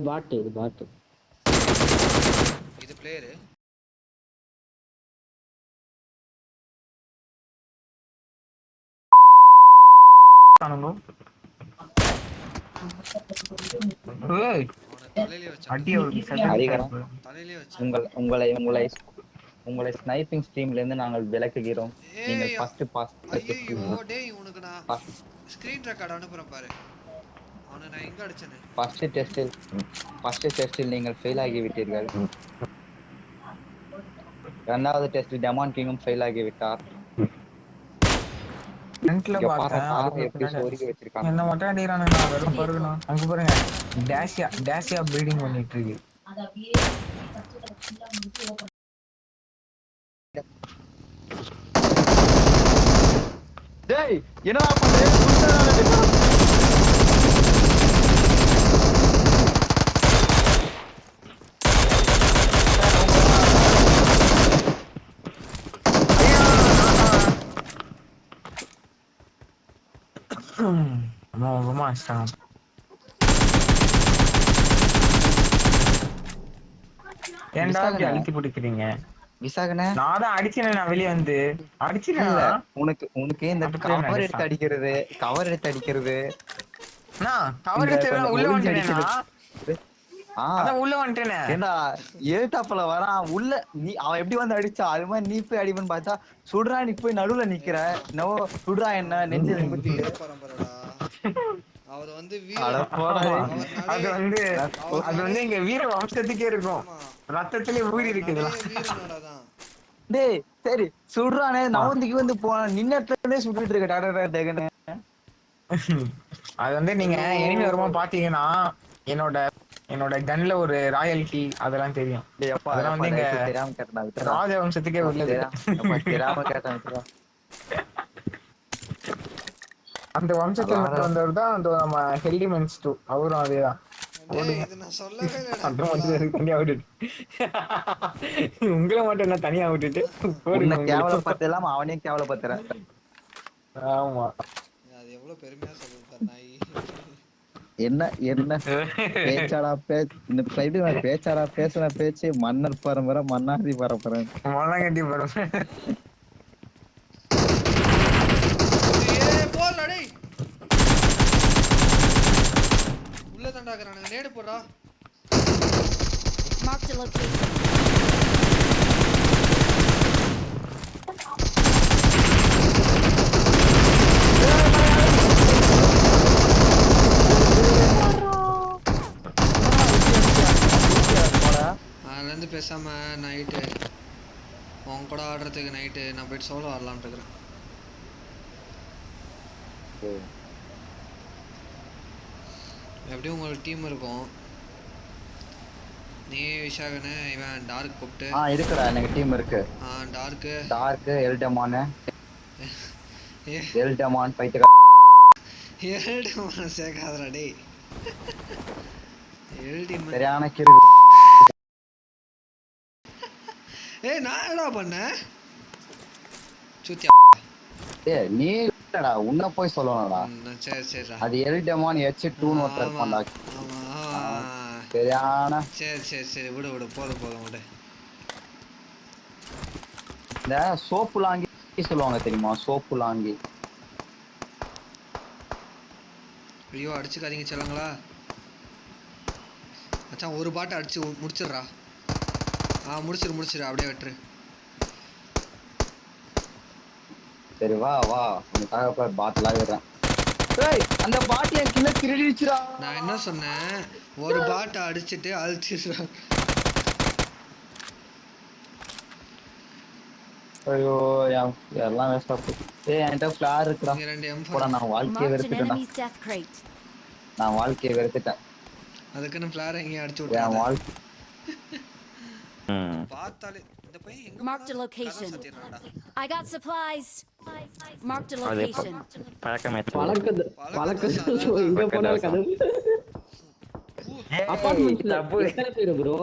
பாட் இது பிளேயர் காணுங்க ஏய் தலையிலே வச்ச அடி அவருக்கு சதம் தலையிலே வச்ச உங்களை ஸ்னைப்பிங் ஸ்ட்ரீம்ல இருந்து நாங்கள் விலக்குகிறோம். நீங்கள் ஃபர்ஸ்ட் பாஸ். ஐயோ டேய் உனக்கு நான் ஸ்கிரீன் ரெக்கார்ட் அனுப்புறேன் பாரு. அவனை நான் எங்க அடிச்சேனே? ஃபர்ஸ்ட் டெஸ்டில் நீங்கள் ஃபெயில் ஆகிவிட்டீர்கள். இரண்டாவது டெஸ்டில் டெமான் கிங்கும் ஃபெயில் ஆகிவிட்டார். ஃப்ரண்ட்ல பார்த்தேன் எப்படி சோரிக்கு வச்சிருக்காங்க. என்ன மட்டும் அடிறானே நான் வெறும் பாருங்க. அங்க பாருங்க. டேஷியா ப்ரீடிங் பண்ணிட்டு இருக்கு. டேய் என்னடா பண்றே? ரொம்ப இஷ்டம். ஏன்டா இப்படி அழுத்தி பிடிக்கிறீங்க? விசாகனே நான் தான் அடிச்சேனே. நான் வெளிய வந்து அடிச்சிட்டேன். உனக்கு இந்த கவர் எடுத்து அடிக்கிறது நான் கவர் எடுத்து உள்ள வந்துட்டேனா? அதான் உள்ள வந்துட்டேனே. ஏண்டா ஏட்டாப்பல வரான் உள்ள. நீ அவன் எப்படி வந்து அடிச்சா அது மாதிரி நீ போய் அடிப்பன்னு பார்த்தா சுடுறா. நீ போய் நடுவுல நிக்கிற. நோ சுடுறா என்ன நெஞ்சில குத்திட்டு பரம்பரடா. அவர் வந்து அது வந்து எங்க வீர வம்சத்துக்கே இருக்கும். ரத்தத்திலே ஊறி இருக்குதுடா. டேய் சரி சுடுறானே நவந்திக்கு வந்து போன நின்னட்டே சுட்டுட்டு இருக்க டாடா டேகனே. அது வந்து நீங்க எனிமி வருமா பாத்தீங்கன்னா என்னோட கன்ல ஒரு ராயல்டி அதெல்லாம் தெரியும். அதெல்லாம் வந்து எங்க தெரியாம கேட்டா ராஜவம்சத்துக்கே உள்ளது. தெரியாம கேட்டா அந்த வம்சத்துல வந்தவர் தான் அந்த நம்ம ஹெல்டிமென்ஸ் 2 அவரும் அதேதான். உங்களை மட்டும் என்ன தனியா விட்டுட்டு கேவலப்பட்டெல்லாம் அவனே கேவலப்படுத்துறேன். ஆமா அது எவ்வளவு பெருமையா சொல்லுது நாய். என்ன பேச்சாடா பேச்சாடா பேசுன பேச்சு மன்னர் பரம்பரை மன்னாதி பரம்பரை மண்ணாங்கட்டி பரம்பரை. உள்ள தண்டாக்குறானுங்க. நேடு போடுறா. Marked a location. அதுலேருந்து பேசாம நைட்டு உன் கூட ஆடுறதுக்கு நைட்டு நான் போயிட்டு சோலோ ஆடலான்ட்டு இருக்கிறேன். எப்படியும் உங்களுக்கு டீம் இருக்கும். நீ விஷாகனு இவன் டார்க் கூப்பிட்டு இருக்குடா எனக்கு டீம் இருக்கு. டார்க் எல்டமான் பைத்தியக்கார எல்டமான் சேகாதடா டேய். எல்டிமன் சரியான கிறுக்கு. ஏய் நான் என்னடா பண்ணேன்? சுத்தி ஏய் நீ இல்லடா உன்ன போய் சொல்லணும்டா. சரி அது எல்டமான் H2 னு ஒருத்தர் இருப்பான்டா. சரியான சரி விடு போதும் விடு. இந்த சோப்பு லாங்கி சொல்லுவாங்க தெரியுமா? சோப்பு லாங்கி. ஐயோ அடிச்சுக்காதீங்க சொல்லுங்களா மச்சான். ஒரு பாட்டை அடிச்சு முடிச்சிடுறா. முடிச்சிரு அப்படியே வெட்டுரு. சரி வா உனக்காக போய் பாட்டில் ஆகிடுறேன். அந்த பாட்டியை கிள்ள திருடிச்சுடா. நான் என்ன சொன்னேன்? ஒரு பாட்டை அடிச்சுட்டு அழிச்சிடுறா. ஐயோ எல்லாம் வேஸ்டா போச்சு. என்கிட்ட ஃபிளார் இருக்குடா. போடா நான் வாழ்க்கையை வெறுத்துட்டேன். அதுக்குன்னு ஃபிளார் எங்கேயும் அடிச்சு விட்டேன். என் வாழ்க்கை பார்த்தாலே இந்த பையன் எங்க Marked a location. I got supplies. Marked a location. பழக்கத்துல இங்க போனா கதவு அபார்ட்மெண்ட்ல எத்தனை பேர் ப்ரோ?